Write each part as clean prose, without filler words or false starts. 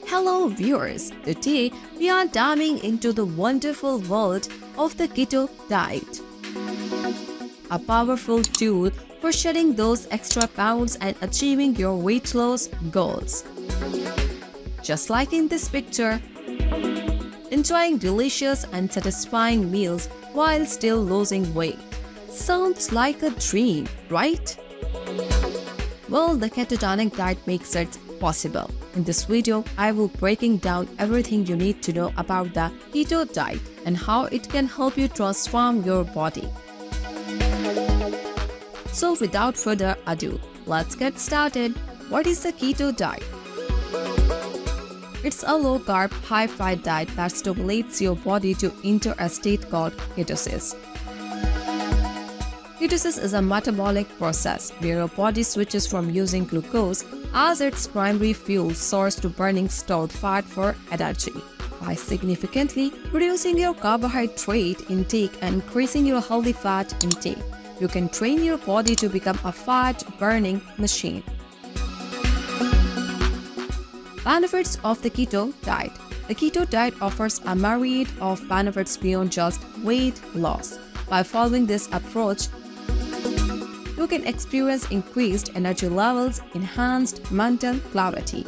Hello viewers, today we are diving into the wonderful world of the Keto Diet. A powerful tool for shedding those extra pounds and achieving your weight loss goals. Just like in this picture, enjoying delicious and satisfying meals while still losing weight. Sounds like a dream, right? Well, the ketogenic diet makes it possible. In this video, I will breaking down everything you need to know about the keto diet and how it can help you transform your body. So without further ado, let's get started. What is the keto diet? It's a low-carb, high-fat diet that stimulates your body to enter a state called ketosis. Ketosis is a metabolic process where your body switches from using glucose as its primary fuel source to burning stored fat for energy. By significantly reducing your carbohydrate intake and increasing your healthy fat intake, you can train your body to become a fat-burning machine. Benefits of the keto diet. The keto diet offers a myriad of benefits beyond just weight loss. By following this approach, you can experience increased energy levels, enhanced mental clarity,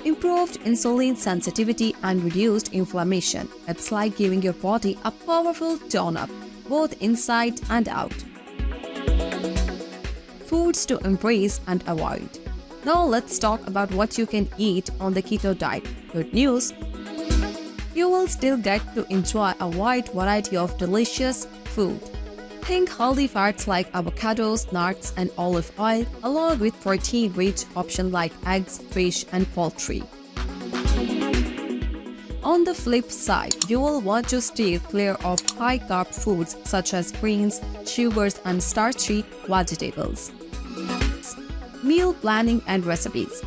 improved insulin sensitivity, and reduced inflammation. It's like giving your body a powerful tone-up, both inside and out. Foods to embrace and avoid. Now let's talk about what you can eat on the keto diet. Good news! You will still get to enjoy a wide variety of delicious food. Think healthy fats like avocados, nuts, and olive oil, along with protein-rich options like eggs, fish, and poultry. On the flip side, you will want to steer clear of high-carb foods such as grains, sugars, and starchy vegetables. Meal planning and recipes.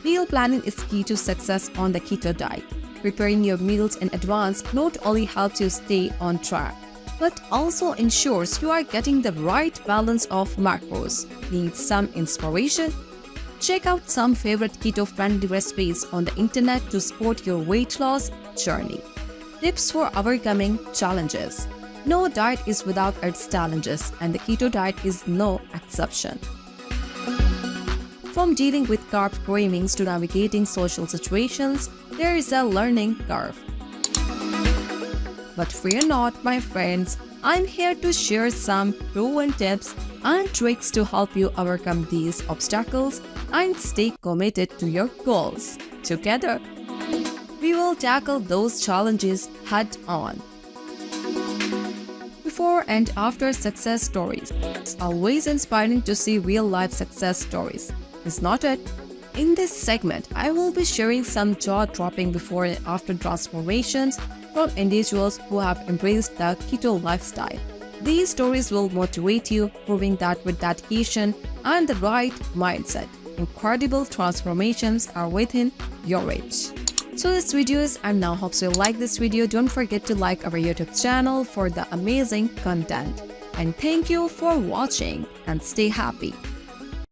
Meal planning is key to success on the keto diet. Preparing your meals in advance not only helps you stay on track, but also ensures you are getting the right balance of macros. Need some inspiration? Check out some favorite keto-friendly recipes on the internet to support your weight loss journey. Tips for overcoming challenges. No diet is without its challenges, and the keto diet is no exception. From dealing with carb cravings to navigating social situations, there is a learning curve. But fear not, my friends, I'm here to share some proven tips and tricks to help you overcome these obstacles and stay committed to your goals. Together, we will tackle those challenges head on. Before and after success stories. It's always inspiring to see real-life success stories, is not it? In this segment, I will be sharing some jaw-dropping before and after transformations from individuals who have embraced the keto lifestyle. These stories will motivate you, proving that with dedication and the right mindset, incredible transformations are within your reach. So this video is, and now hope you like this video. Don't forget to like our YouTube channel for the amazing content. And thank you for watching and stay happy.